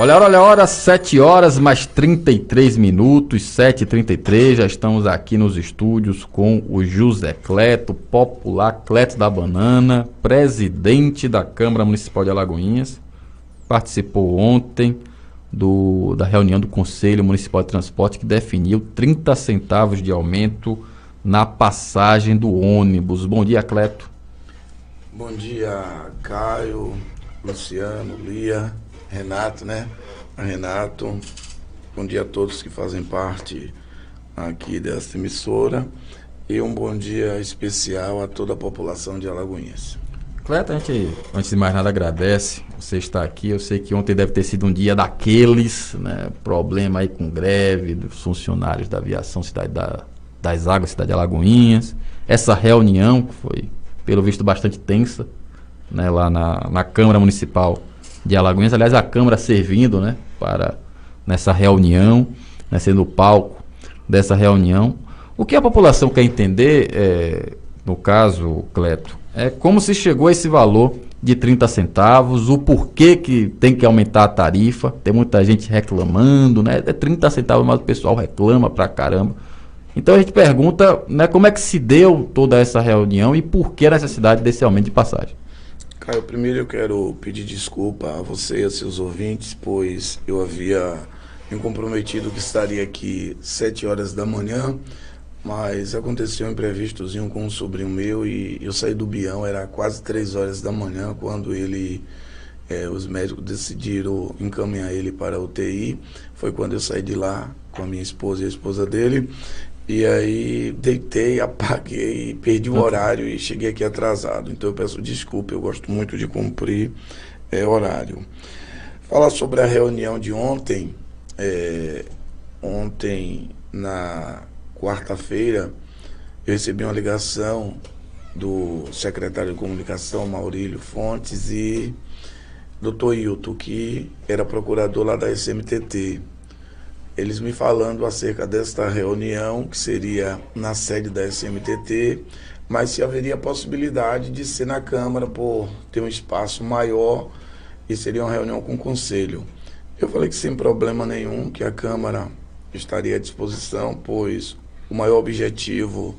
Olha a hora, 7 horas mais 33 minutos, 7h33, já estamos aqui nos estúdios com o José Cleto, popular Cleto da Banana, presidente da Câmara Municipal de Alagoinhas. Participou ontem da reunião do Conselho Municipal de Transporte que definiu 30 centavos de aumento na passagem do ônibus. Bom dia, Cleto. Bom dia, Caio, Luciano, Lia, Renato, né? Renato, bom dia a todos que fazem parte aqui dessa emissora e um bom dia especial a toda a população de Alagoinhas. Cleto, a gente, antes de mais nada, agradece você estar aqui. Eu sei que ontem deve ter sido um dia daqueles, né? Problema aí com greve dos funcionários da aviação, das águas, cidade de Alagoinhas. Essa reunião que foi, pelo visto, bastante tensa, né? Lá na Câmara Municipal de Alagoinhas. Aliás, a Câmara servindo, né, nessa reunião, né, sendo o palco dessa reunião. O que a população quer entender, no caso, Cleto, é como se chegou a esse valor de 30 centavos, o porquê que tem que aumentar a tarifa. Tem muita gente reclamando, né? É 30 centavos, mas o pessoal reclama pra caramba. Então a gente pergunta, né, como é que se deu toda essa reunião e por que a necessidade desse aumento de passagem. Caio, primeiro eu quero pedir desculpa a você e a seus ouvintes, pois eu havia me comprometido que estaria aqui 7 horas da manhã, mas aconteceu um imprevistozinho com um sobrinho meu e eu saí do Bião, era quase 3 horas da manhã, quando os médicos decidiram encaminhar ele para a UTI. Foi quando eu saí de lá com a minha esposa e a esposa dele. E aí deitei, apaguei, perdi o horário e cheguei aqui atrasado. Então eu peço desculpa, eu gosto muito de cumprir horário. Falar sobre a reunião de ontem. Ontem, na quarta-feira, eu recebi uma ligação do secretário de comunicação, Maurílio Fontes, e Dr. Hilton, que era procurador lá da SMTT. Eles me falando acerca desta reunião, que seria na sede da SMTT, mas se haveria possibilidade de ser na Câmara, por ter um espaço maior, e seria uma reunião com o Conselho. Eu falei que sem problema nenhum, que a Câmara estaria à disposição, pois o maior objetivo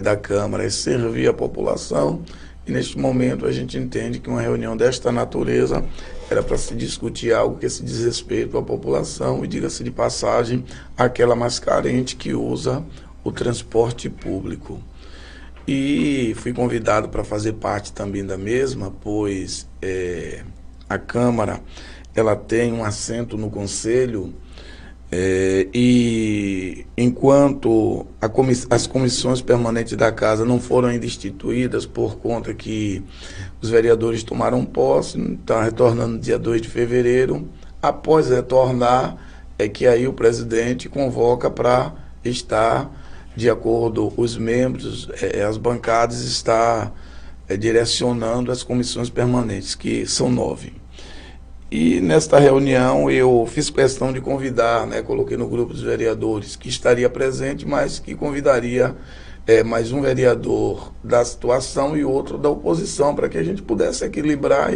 da Câmara é servir a população, e neste momento a gente entende que uma reunião desta natureza era para se discutir algo que se diz respeito à população e, diga-se de passagem, aquela mais carente que usa o transporte público. E fui convidado para fazer parte também da mesma, pois a Câmara ela tem um assento no Conselho, e enquanto as comissões permanentes da Casa não foram ainda instituídas, por conta que os vereadores tomaram posse, está retornando dia 2 de fevereiro, após retornar, é que aí o presidente convoca para estar, de acordo os membros, as bancadas, estar direcionando as comissões permanentes, que são 9. E nesta reunião eu fiz questão de convidar, né, coloquei no grupo dos vereadores que estaria presente, mas que convidaria mais um vereador da situação e outro da oposição, para que a gente pudesse equilibrar,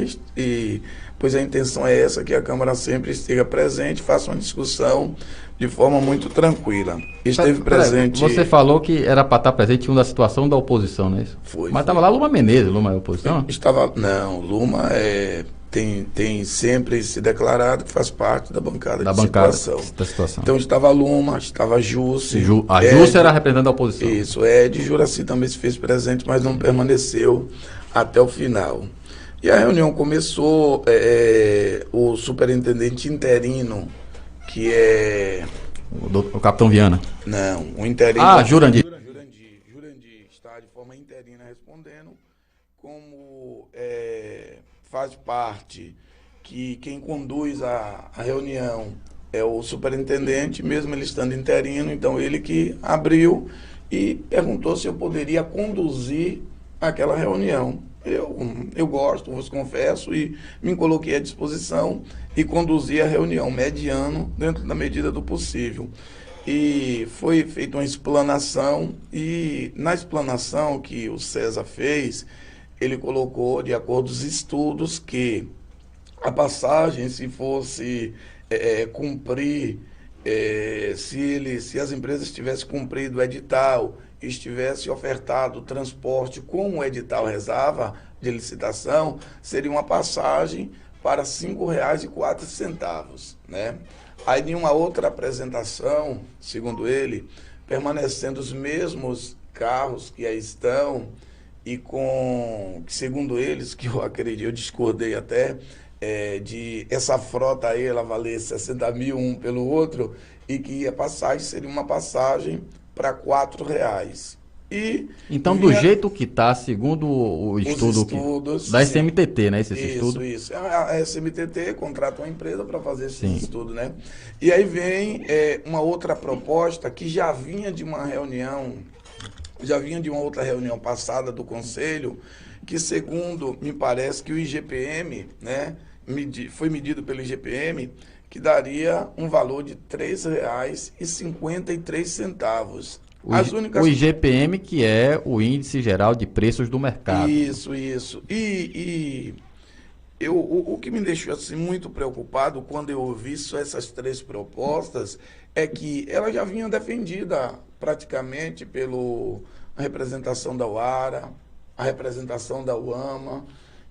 pois a intenção é essa, que a Câmara sempre esteja presente, faça uma discussão de forma muito tranquila. Esteve presente... Você falou que era para estar presente um da situação da oposição, não é isso? Foi. Mas estava lá Luma Menezes, Luma é oposição? Não, Luma tem sempre se declarado que faz parte da bancada da situação. Então estava Luma, estava Jusce. A Jusce era representante da oposição. Isso, de Juraci também se fez presente, mas não permaneceu até o final. E a reunião começou, o superintendente interino, que é... O capitão Viana. Não, o interino... Jurandir. Jurandir está de forma interina respondendo, como... faz parte, que quem conduz a reunião é o superintendente, mesmo ele estando interino, então ele que abriu e perguntou se eu poderia conduzir aquela reunião. Eu gosto, vos confesso, e me coloquei à disposição e conduzi a reunião, mediando dentro da medida do possível. E foi feita uma explanação, e na explanação que o César fez, ele colocou, de acordo com os estudos, que a passagem, se fosse cumprir, se as empresas tivessem cumprido o edital, estivesse ofertado o transporte como o edital rezava de licitação, seria uma passagem para R$ 5,04, né? Aí, em uma outra apresentação, segundo ele, permanecendo os mesmos carros que aí estão e segundo eles, que eu acredito, eu discordei até, de essa frota aí, ela valer 60 mil um pelo outro, e que a passagem seria uma passagem para R$ 4. E Então, do jeito que está, segundo o estudo da sim. SMTT, né? Esse estudo. Isso. A SMTT contrata uma empresa para fazer esse Sim. estudo, né? E aí vem uma outra proposta que já vinha de uma outra reunião passada do Conselho, que segundo me parece que o IGPM, né, foi medido pelo IGPM, que daria um valor de R$ 3,53. O IGPM, que é o Índice Geral de Preços do Mercado. Isso. O que me deixou assim muito preocupado quando eu ouvi só essas três propostas é que ela já vinha defendida praticamente pela representação da UARA, a representação da UAMA,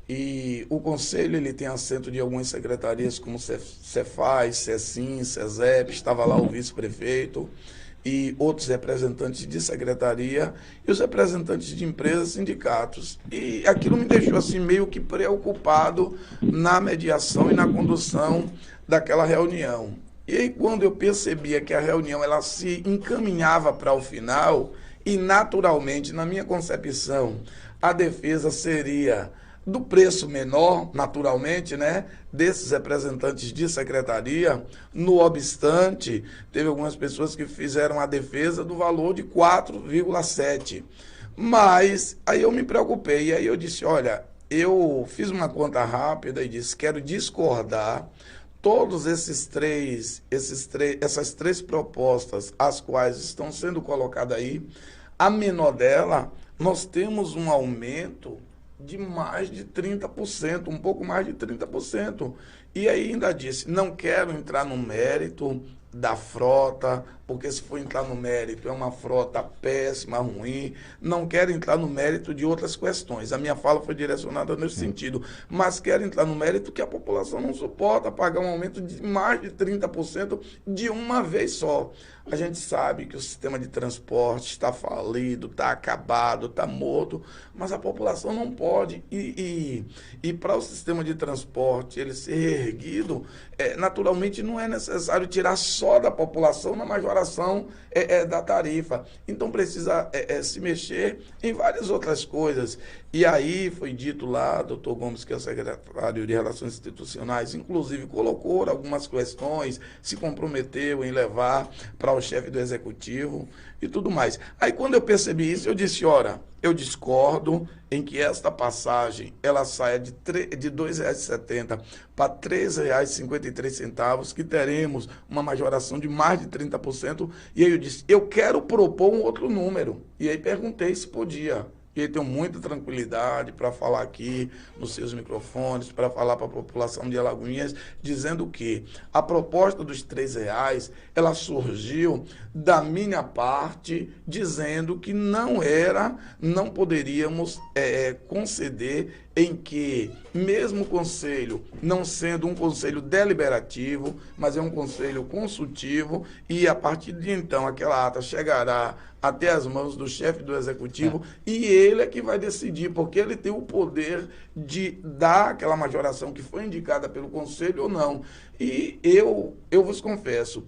e o Conselho ele tem assento de algumas secretarias como Cefaz, Cecim, Cesep, estava lá o vice-prefeito e outros representantes de secretaria e os representantes de empresas, sindicatos. E aquilo me deixou assim meio que preocupado na mediação e na condução daquela reunião. E aí, quando eu percebia que a reunião ela se encaminhava para o final, e naturalmente, na minha concepção, a defesa seria do preço menor, naturalmente, né, desses representantes de secretaria. No obstante, teve algumas pessoas que fizeram a defesa do valor de 4,7. Mas aí eu me preocupei, e aí eu disse, olha, eu fiz uma conta rápida e disse, quero discordar todos essas três propostas, as quais estão sendo colocadas aí. A menor dela, nós temos um aumento de mais de 30%, um pouco mais de 30%. E aí ainda disse, não quero entrar no mérito da frota, porque se for entrar no mérito é uma frota péssima, ruim, não quero entrar no mérito de outras questões. A minha fala foi direcionada nesse sentido, mas quero entrar no mérito que a população não suporta pagar um aumento de mais de 30% de uma vez só. A gente sabe que o sistema de transporte está falido, está acabado, está morto, mas a população não pode. E para o sistema de transporte ele ser reerguido, naturalmente não é necessário tirar só da população na majoração da tarifa. Então precisa se mexer em várias outras coisas. E aí foi dito lá, doutor Gomes, que é o secretário de Relações Institucionais, inclusive colocou algumas questões, se comprometeu em levar para o chefe do Executivo e tudo mais. Aí quando eu percebi isso, eu disse, ora, eu discordo em que esta passagem ela saia de R$ 2,70 para R$ 3,53, que teremos uma majoração de mais de 30%. E aí eu disse, eu quero propor um outro número. E aí perguntei se podia. E aí tenho muita tranquilidade para falar aqui nos seus microfones, para falar para a população de Alagoinhas, dizendo que a proposta dos R$ 3, ela surgiu da minha parte, dizendo que não poderíamos conceder em que, mesmo o conselho não sendo um conselho deliberativo, mas é um conselho consultivo, e a partir de então aquela ata chegará até as mãos do chefe do Executivo, e ele é que vai decidir, porque ele tem o poder de dar aquela majoração que foi indicada pelo Conselho ou não. E eu vos confesso,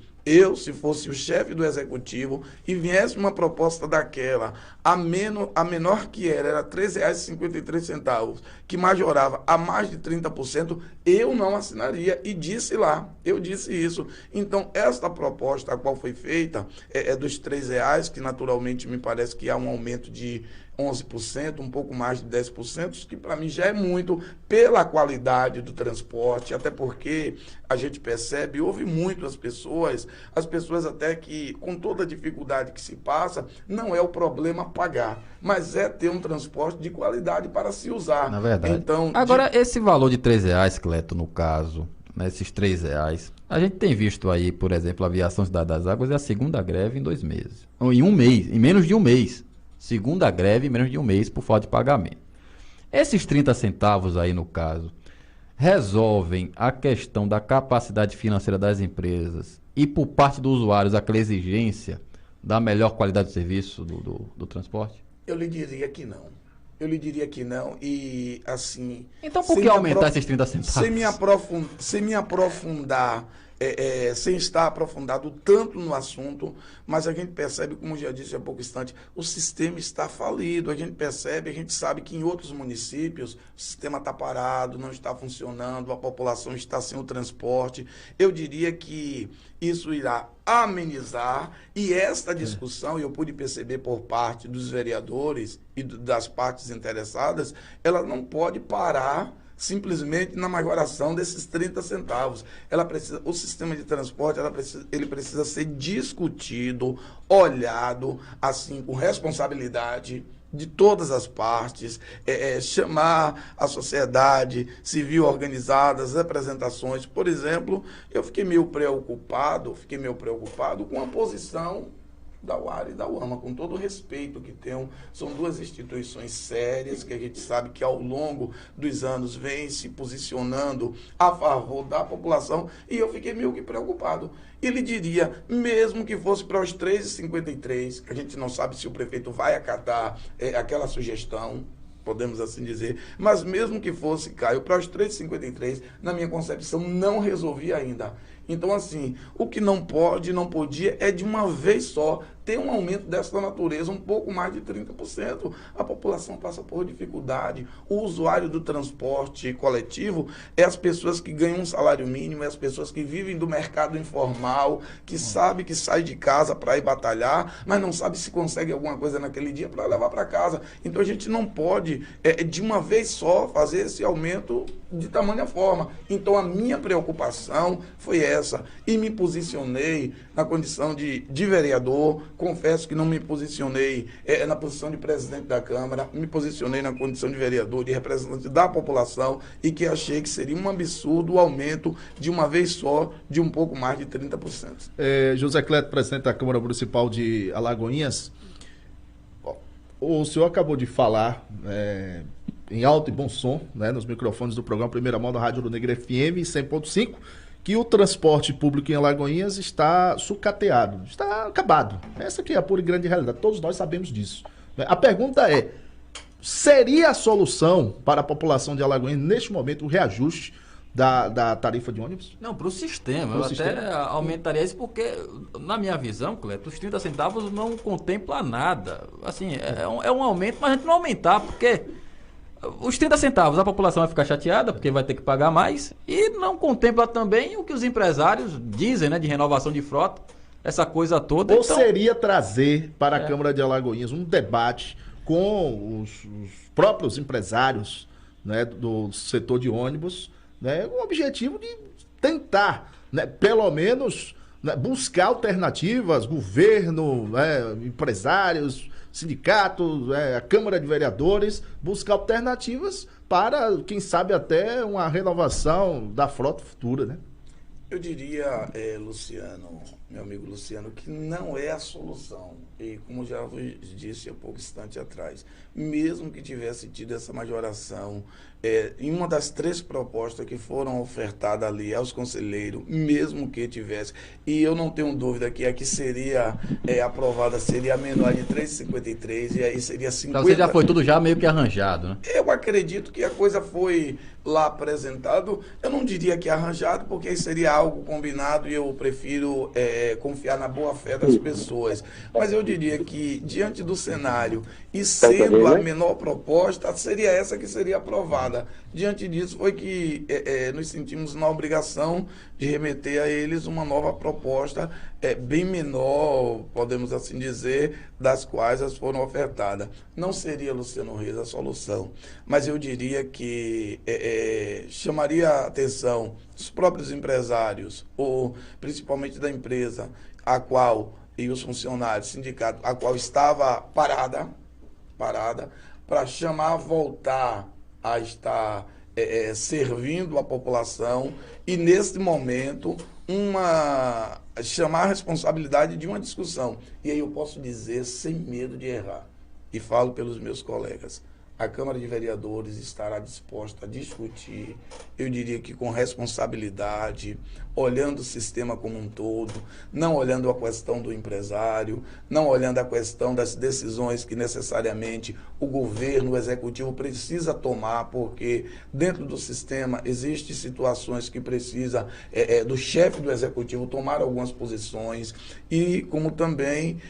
se fosse o chefe do Executivo e viesse uma proposta daquela, a menor que era R$ 3,53, que majorava a mais de 30%, eu não assinaria. E disse lá, eu disse isso. Então, esta proposta, a qual foi feita, é dos R$ 3, que naturalmente me parece que há um aumento de 11%, um pouco mais de 10%, que para mim já é muito pela qualidade do transporte, até porque a gente percebe, ouve muito as pessoas até que, com toda a dificuldade que se passa, não é o problema pagar, mas é ter um transporte de qualidade para se usar. Na verdade. Então, agora, esse valor de R$ 3, Cleto, no caso, né, esses R$ 3. A gente tem visto aí, por exemplo, a Aviação Cidade das Águas é a segunda greve em 2 meses. Ou em um mês, em menos de um mês. Segunda greve em menos de um mês por falta de pagamento. Esses 30 centavos aí, no caso, resolvem a questão da capacidade financeira das empresas e, por parte dos usuários, aquela exigência da melhor qualidade de serviço do transporte? Eu lhe diria que não. Eu lhe diria que não. E, assim... Então, por que aumentar esses 30 centavos? Sem me aprofundar, sem estar aprofundado tanto no assunto, mas a gente percebe, como já disse há pouco instante, o sistema está falido. A gente percebe, a gente sabe que em outros municípios o sistema está parado, não está funcionando, a população está sem o transporte. Eu diria que isso irá amenizar, e esta discussão, eu pude perceber por parte dos vereadores e das partes interessadas, ela não pode parar simplesmente na majoração desses 30 centavos. O sistema de transporte, ele precisa ser discutido, olhado, assim, com responsabilidade de todas as partes, chamar a sociedade civil organizada, as representações. Por exemplo, eu fiquei meio preocupado com a posição da UAR e da UAMA, com todo o respeito que tenham. São duas instituições sérias que a gente sabe que ao longo dos anos vêm se posicionando a favor da população, e eu fiquei meio que preocupado. E lhe diria, mesmo que fosse para os 3,53, a gente não sabe se o prefeito vai acatar aquela sugestão, podemos assim dizer, mas mesmo que fosse, Caio, para os 3,53, na minha concepção, não resolvia ainda. Então, assim, o que não podia é de uma vez só ter um aumento dessa natureza, um pouco mais de 30%. A população passa por dificuldade. O usuário do transporte coletivo é as pessoas que ganham um salário mínimo, é as pessoas que vivem do mercado informal, que sabe que sai de casa para ir batalhar, mas não sabe se consegue alguma coisa naquele dia para levar para casa. Então, a gente não pode, de uma vez só, fazer esse aumento de tamanha forma. Então, a minha preocupação foi essa, e me posicionei na condição de vereador. Confesso que não me posicionei na posição de presidente da Câmara, me posicionei na condição de vereador, de representante da população, e que achei que seria um absurdo o aumento de uma vez só de um pouco mais de 30%. José Cleto, presidente da Câmara Municipal de Alagoinhas, o senhor acabou de falar em alto e bom som, né, nos microfones do programa Primeira Mão da Rádio Ouro Negro FM 100.5, que o transporte público em Alagoinhas está sucateado, está acabado. Essa aqui é a pura e grande realidade, todos nós sabemos disso. A pergunta é, seria a solução para a população de Alagoinhas, neste momento, o reajuste da tarifa de ônibus? Não, para o sistema. Eu até aumentaria isso porque, na minha visão, Cleto, os 30 centavos não contempla nada. Assim, é um aumento, mas a gente não aumentar, porque os 30 centavos a população vai ficar chateada, porque vai ter que pagar mais, e não contempla também o que os empresários dizem, né, de renovação de frota, essa coisa toda. Ou então, seria trazer para a Câmara de Alagoinhas um debate com os próprios empresários, né, do setor de ônibus, né, com o objetivo de tentar, né, pelo menos, né, buscar alternativas, governo, né, empresários, sindicatos, a Câmara de Vereadores, buscar alternativas para, quem sabe, até uma renovação da frota futura, né? Eu diria, Luciano, meu amigo Luciano, que não é a solução. E como já disse há pouco instante atrás, mesmo que tivesse tido essa majoração, em uma das 3 propostas que foram ofertadas ali aos conselheiros, mesmo que tivesse, e eu não tenho dúvida que a que seria aprovada seria a menor de 3,53, e aí seria 50... Então você já foi tudo já meio que arranjado, né? Eu acredito que a coisa foi lá apresentado, eu não diria que arranjado, porque aí seria algo combinado, e eu prefiro confiar na boa-fé das pessoas. Mas eu diria que, diante do cenário, e sendo a menor proposta, seria essa que seria aprovada. Diante disso, foi que nos sentimos na obrigação de remeter a eles uma nova proposta bem menor, podemos assim dizer, das quais as foram ofertadas. Não seria, Luciano Reis, a solução, mas eu diria que chamaria a atenção dos próprios empresários, ou principalmente da empresa, a qual, e os funcionários, sindicato, a qual estava parada, para chamar a voltar a estar servindo a população e, nesse momento, chamar a responsabilidade de uma discussão. E aí eu posso dizer sem medo de errar, e falo pelos meus colegas, a Câmara de Vereadores estará disposta a discutir, eu diria que com responsabilidade, olhando o sistema como um todo, não olhando a questão do empresário, não olhando a questão das decisões que necessariamente o governo, o executivo precisa tomar, porque dentro do sistema existem situações que precisa do chefe do executivo tomar algumas posições, e como também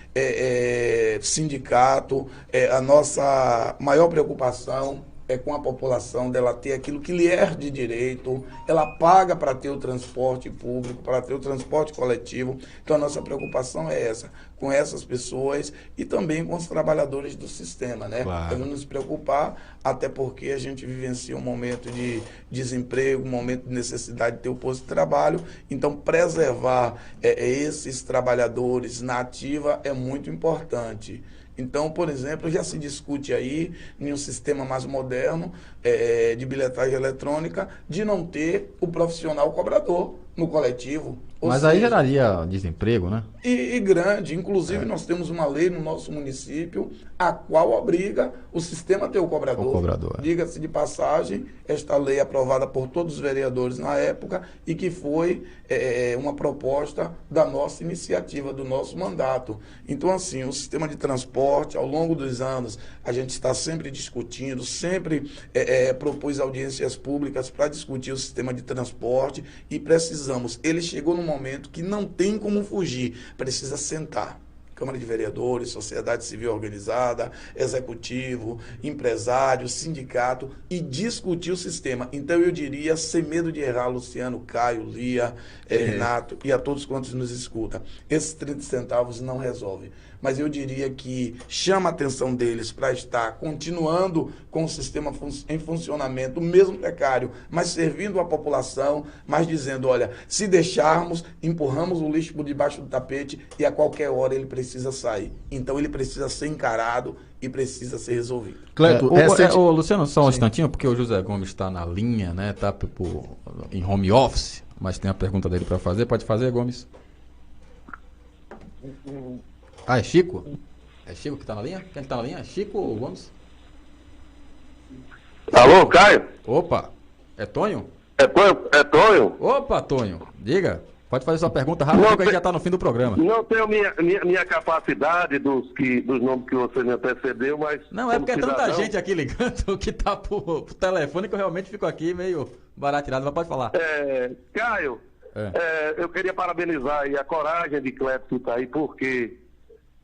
sindicato, a nossa maior preocupação é com a população, dela ter aquilo que lhe é de direito, ela paga para ter o transporte público, para ter o transporte coletivo. Então a nossa preocupação é essa, com essas pessoas e também com os trabalhadores do sistema, né? Claro. Devemos nos preocupar, até porque a gente vivencia um momento de desemprego, um momento de necessidade de ter o posto de trabalho, então preservar esses trabalhadores na ativa é muito importante. Então, por exemplo, já se discute aí, em um sistema mais moderno de bilhetagem eletrônica, de não ter o profissional cobrador no coletivo. Mas aí geraria desemprego, né? E grande. Inclusive, nós temos uma lei no nosso município a qual obriga o sistema a ter o cobrador. O cobrador. Diga-se de passagem, esta lei aprovada por todos os vereadores na época e que foi uma proposta da nossa iniciativa, do nosso mandato. Então, assim, o sistema de transporte, ao longo dos anos, a gente está sempre discutindo, sempre propôs audiências públicas para discutir o sistema de transporte e precisamos. Ele chegou num momento que não tem como fugir, precisa sentar. Câmara de Vereadores, sociedade civil organizada, executivo, empresário, sindicato, e discutir o sistema. Então eu diria, sem medo de errar, Luciano, Caio, Lia, Renato e a todos quantos nos escutam, esses 30 centavos não resolve. Mas eu diria que chama a atenção deles para estar continuando com o sistema em funcionamento, mesmo precário, mas servindo a população, mas dizendo, olha, se deixarmos, empurramos o lixo por debaixo do tapete e a qualquer hora ele precisa sair. Então ele precisa ser encarado e precisa ser resolvido. Cleto, Luciano, só um instantinho, porque o José Gomes está na linha, né? Está em home office, mas tem a pergunta dele para fazer. Pode fazer, Gomes? Ah, é Chico? É Chico que está na linha? Quem está na linha? É Chico ou Gomes? Alô, Caio? Opa, é Tonho? É Tonho? Opa, Tonho, diga. Pode fazer sua pergunta rápido, porque a gente já está no fim do programa. Não tenho minha capacidade dos nomes que você me antecedeu, mas... Não, é porque é tanta gente aqui ligando que tá por telefone que eu realmente fico aqui meio barateado, mas pode falar. Caio, eu queria parabenizar aí a coragem de Cleto que está aí, porque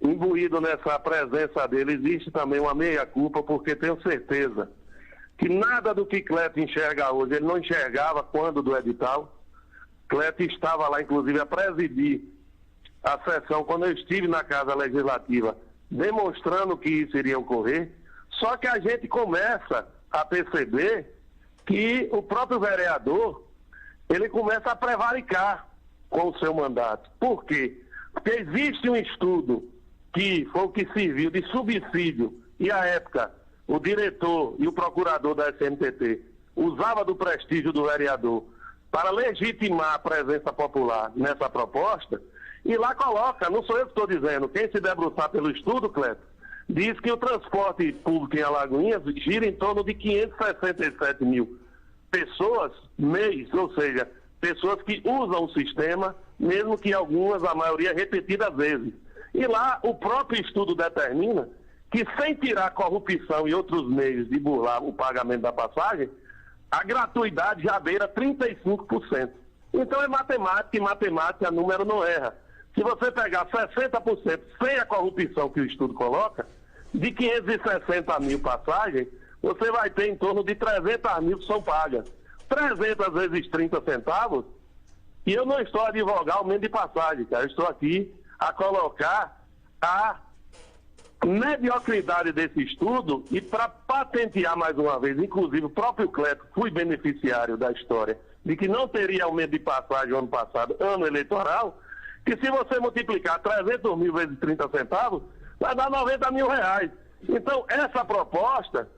imbuído nessa presença dele existe também uma meia-culpa, porque tenho certeza que nada do que Cleto enxerga hoje, ele não enxergava quando do edital. Cleto estava lá, inclusive, a presidir a sessão quando eu estive na Casa Legislativa, demonstrando que isso iria ocorrer. Só que a gente começa a perceber que o próprio vereador, ele começa a prevaricar com o seu mandato. Por quê? Porque existe um estudo que foi o que serviu de subsídio, e à época o diretor e o procurador da SMTT usava do prestígio do vereador para legitimar a presença popular nessa proposta, e lá coloca, não sou eu que estou dizendo, quem se debruçar pelo estudo, Cleto, diz que o transporte público em Alagoinhas gira em torno de 567 mil pessoas mês, ou seja, pessoas que usam o sistema, mesmo que algumas, a maioria, repetidas vezes. E lá o próprio estudo determina que, sem tirar corrupção e outros meios de burlar o pagamento da passagem, a gratuidade já beira 35%. Então é matemática, e matemática, número não erra. Se você pegar 60% sem a corrupção que o estudo coloca, de 560 mil passagens, você vai ter em torno de 300 mil que são pagas. 300 vezes 30 centavos, e eu não estou a advogar aumento de passagem, cara. Eu estou aqui a colocar a mediocridade desse estudo e para patentear mais uma vez, inclusive o próprio Cleto, fui beneficiário da história, de que não teria aumento de passagem ano passado, ano eleitoral, que se você multiplicar 300 mil vezes 30 centavos, vai dar 90 mil reais. Então, essa proposta,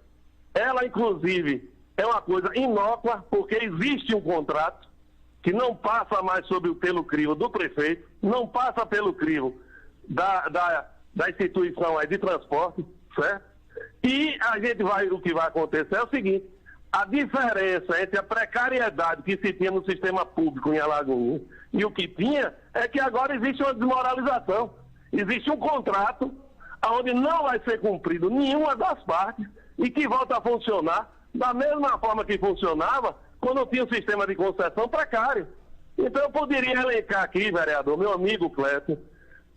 ela inclusive é uma coisa inócua, porque existe um contrato que não passa mais pelo crivo do prefeito, não passa pelo crivo da instituição aí de transporte, certo? E o que vai acontecer é o seguinte: a diferença entre a precariedade que se tinha no sistema público em Alagoinhas e o que tinha é que agora existe uma desmoralização. Existe um contrato onde não vai ser cumprido nenhuma das partes e que volta a funcionar da mesma forma que funcionava quando tinha um sistema de concessão precário. Então eu poderia elencar aqui, vereador, meu amigo Cleto,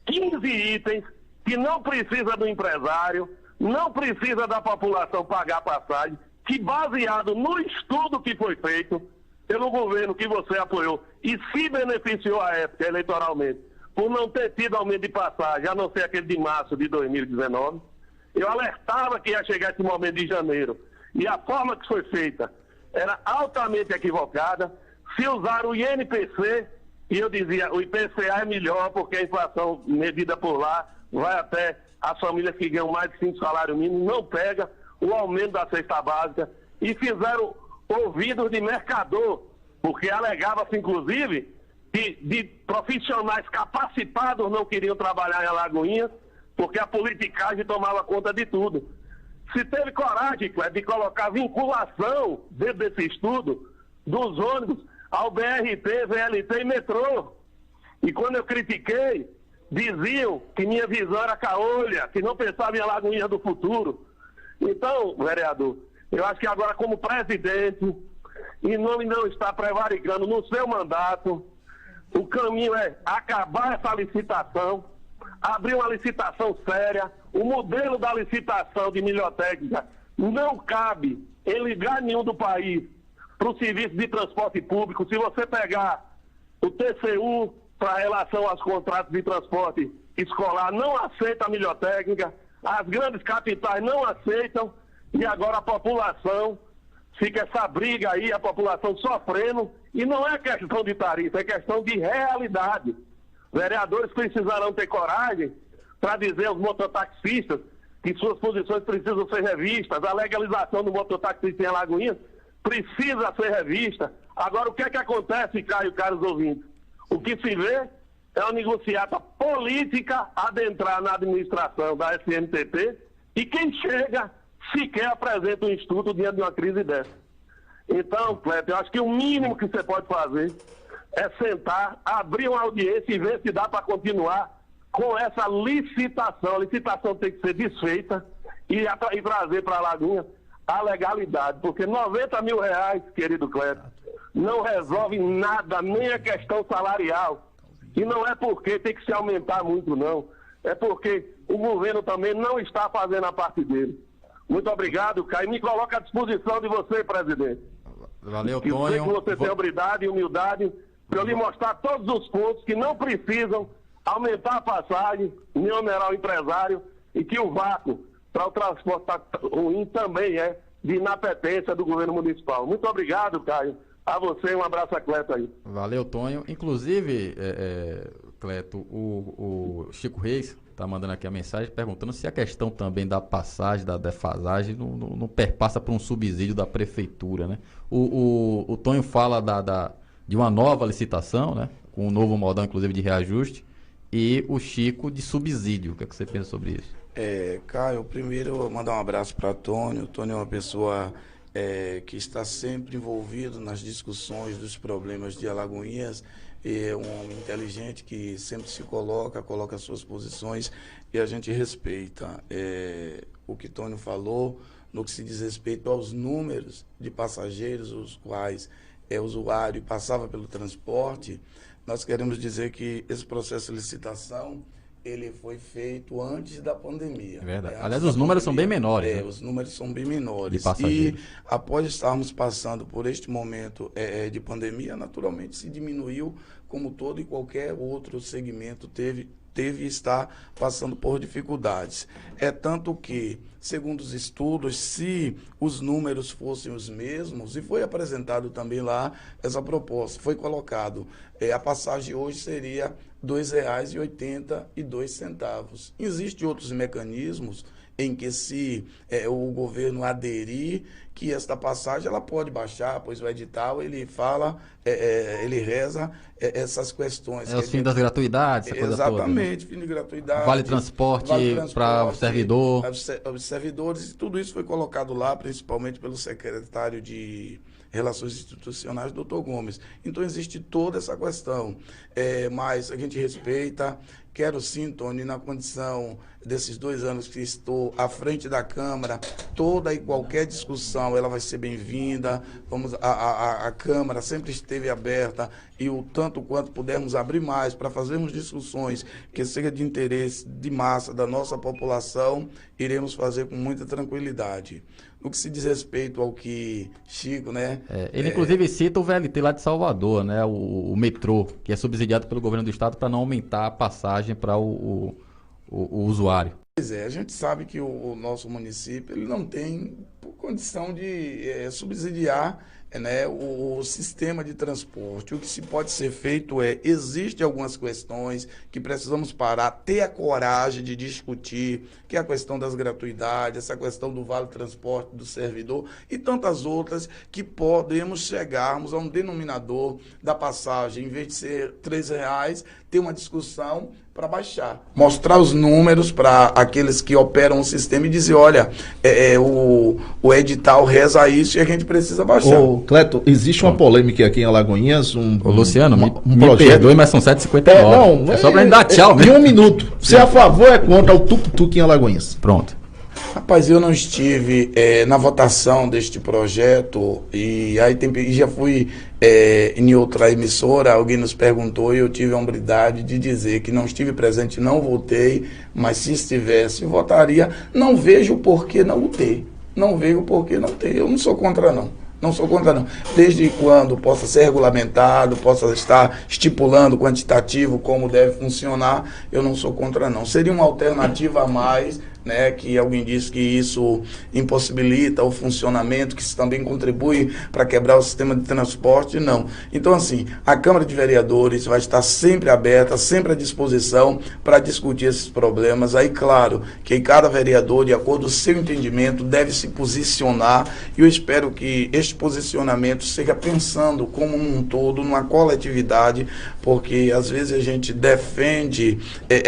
15 itens que não precisa do empresário, não precisa da população pagar passagem, que baseado no estudo que foi feito pelo governo que você apoiou e se beneficiou à época eleitoralmente por não ter tido aumento de passagem, a não ser aquele de março de 2019, eu alertava que ia chegar esse momento de janeiro e a forma que foi feita era altamente equivocada. Se usar o INPC, e eu dizia, o IPCA é melhor porque a inflação medida por lá vai até as famílias que ganham mais de 5 salários mínimos, não pega o aumento da cesta básica, e fizeram ouvidos de mercador, porque alegava-se, inclusive, que de profissionais capacitados não queriam trabalhar em Alagoinhas, porque a politicagem tomava conta de tudo. Se teve coragem, Cleber, de colocar vinculação dentro desse estudo dos ônibus ao BRT, VLT e metrô. E quando eu critiquei, diziam que minha visão era caolha, que não pensava em Alagoinhas do futuro. Então, vereador, eu acho que agora como presidente, em nome não está prevaricando no seu mandato, o caminho é acabar essa licitação, abrir uma licitação séria. O modelo da licitação de miliotécnica não cabe em lugar nenhum do país para o serviço de transporte público. Se você pegar o TCU para relação aos contratos de transporte escolar, não aceita a miliotécnica, as grandes capitais não aceitam, e agora a população fica essa briga aí, a população sofrendo, e não é questão de tarifa, é questão de realidade. Vereadores precisarão ter coragem para dizer aos mototaxistas que suas posições precisam ser revistas, a legalização do mototaxista em Alagoinhas precisa ser revista. Agora, o que é que acontece, Caio, caros ouvintes? O que se vê é uma negociata política adentrar na administração da SMTT, e quem chega sequer apresenta um estudo diante de uma crise dessa. Então, Cleber, eu acho que o mínimo que você pode fazer é sentar, abrir uma audiência e ver se dá para continuar com essa licitação. A licitação tem que ser desfeita e trazer para a Alagoinha a legalidade, porque R$90 mil, querido Cleber, não resolve nada, nem a questão salarial. E não é porque tem que se aumentar muito, não. É porque o governo também não está fazendo a parte dele. Muito obrigado, Caio. Me coloca à disposição de você, presidente. Valeu, que Tonho. Que você tem habilidade e humildade para eu lhe mostrar todos os pontos que não precisam aumentar a passagem, nem onerar o empresário, e que o vácuo para o transporte ruim também é de inapetência do governo municipal. Muito obrigado, Caio. A você, um abraço a Cleto aí. Valeu, Tonho. Inclusive, Cleto, o Chico Reis está mandando aqui a mensagem perguntando se a questão também da passagem, da defasagem, não perpassa por um subsídio da prefeitura, né? O Tonho fala de uma nova licitação, né? Com um novo modal, inclusive, de reajuste, e o Chico de subsídio. O que é que você pensa sobre isso? Caio, primeiro mandar um abraço para Tonho. O Tonho é uma pessoa que está sempre envolvido nas discussões dos problemas de Alagoinhas. É um homem inteligente que sempre se coloca as suas posições, e a gente respeita o que Tonho falou no que se diz respeito aos números de passageiros, os quais é usuário e passava pelo transporte. Nós queremos dizer que esse processo de licitação ele foi feito antes da pandemia. É verdade. Aliás, os números são bem menores. Né? Os números são bem menores. E após estarmos passando por este momento de pandemia, naturalmente se diminuiu, como todo e qualquer outro segmento teve e está passando por dificuldades. É tanto que, segundo os estudos, se os números fossem os mesmos, e foi apresentado também lá essa proposta, foi colocado, a passagem hoje seria R$ 2,82. Existem outros mecanismos em que se o governo aderir, que esta passagem ela pode baixar, pois o edital ele fala, ele reza essas questões. É o fim das gratuidades, essa coisa exatamente, toda, né? Fim de gratuidade. Vale transporte para o servidor. Os servidores, e tudo isso foi colocado lá, principalmente pelo secretário de Relações Institucionais, doutor Gomes. Então, existe toda essa questão. Mas a gente respeita. Quero sim, Tony, na condição desses 2 anos que estou à frente da Câmara, toda e qualquer discussão ela vai ser bem-vinda. A Câmara sempre esteve aberta e o tanto quanto pudermos abrir mais para fazermos discussões que sejam de interesse de massa da nossa população, iremos fazer com muita tranquilidade. No que se diz respeito ao que Chico, né? Ele inclusive cita o VLT lá de Salvador, né? O metrô, que é subsidiado pelo governo do estado para não aumentar a passagem para o usuário. Pois é, a gente sabe que o nosso município ele não tem condição de subsidiar, né, o sistema de transporte. O que se pode ser feito existem algumas questões que precisamos parar, ter a coragem de discutir, que é a questão das gratuidades, essa questão do vale transporte do servidor e tantas outras que podemos chegarmos a um denominador da passagem, em vez de ser R$3, ter uma discussão para baixar. Mostrar os números para aqueles que operam o sistema e dizer, olha, o edital reza isso e a gente precisa baixar. Ô, Cleto, existe uma polêmica aqui em Alagoinhas, Ô, Luciano, um me projeto... perdoe, mas são 7h59. É só para gente dar tchau, né? Em um minuto. Você é a favor ou é contra o tuk-tuk em Alagoinhas? Pronto. Rapaz, eu não estive na votação deste projeto e aí já fui em outra emissora, alguém nos perguntou e eu tive a hombridade de dizer que não estive presente, não votei, mas se estivesse, votaria. Não vejo por que não votei. Não vejo por que não ter. Eu não sou contra, não. Não sou contra, não. Desde quando possa ser regulamentado, possa estar estipulando quantitativo como deve funcionar, eu não sou contra, não. Seria uma alternativa a mais, né, que alguém disse que isso impossibilita o funcionamento, que isso também contribui para quebrar o sistema de transporte, não. Então, assim, a Câmara de Vereadores vai estar sempre aberta, sempre à disposição para discutir esses problemas. Aí, claro, que cada vereador, de acordo com o seu entendimento, deve se posicionar e eu espero que este posicionamento seja pensando como um todo, numa coletividade, porque às vezes a gente defende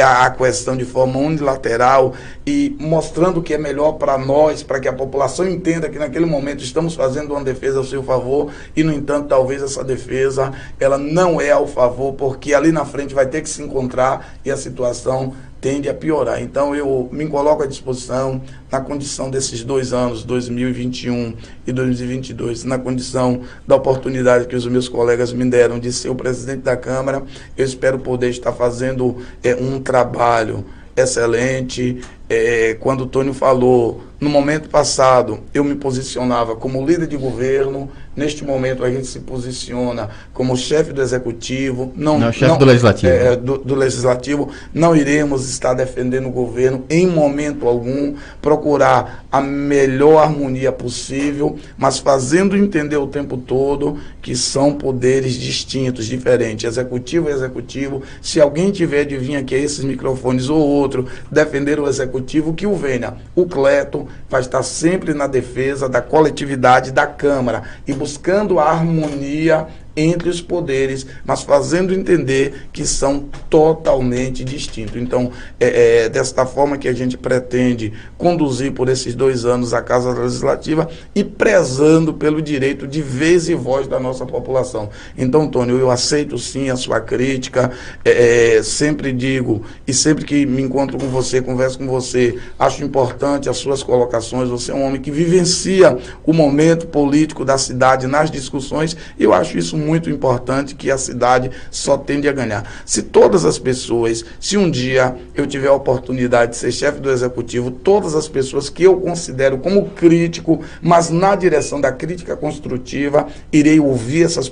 a questão de forma unilateral e mostrando o que é melhor para nós, para que a população entenda que naquele momento estamos fazendo uma defesa ao seu favor e, no entanto, talvez essa defesa ela não é ao favor, porque ali na frente vai ter que se encontrar e a situação tende a piorar. Então, eu me coloco à disposição na condição desses 2 anos, 2021 e 2022, na condição da oportunidade que os meus colegas me deram de ser o presidente da Câmara. Eu espero poder estar fazendo um trabalho excelente. Quando o Tônio falou, no momento passado, eu me posicionava como líder de governo. Neste momento, a gente se posiciona como chefe do executivo. Não, chefe do legislativo. Do legislativo. Não iremos estar defendendo o governo em momento algum, procurar a melhor harmonia possível, mas fazendo entender o tempo todo que são poderes distintos, diferentes, executivo e executivo. Se alguém tiver de vir aqui a esses microfones ou outro defender o executivo, que o venha. O Cleto vai estar sempre na defesa da coletividade da Câmara e buscando a harmonia entre os poderes, mas fazendo entender que são totalmente distintos. Então, desta forma que a gente pretende conduzir por esses 2 anos a Casa Legislativa e prezando pelo direito de vez e voz da nossa população. Então, Tônio, eu aceito sim a sua crítica, sempre digo, e sempre que me encontro com você, converso com você, acho importante as suas colocações. Você é um homem que vivencia o momento político da cidade nas discussões, e eu acho isso muito importante, que a cidade só tende a ganhar. Se todas as pessoas, se um dia eu tiver a oportunidade de ser chefe do executivo, todas as pessoas que eu considero como crítico, mas na direção da crítica construtiva, irei ouvir essas pessoas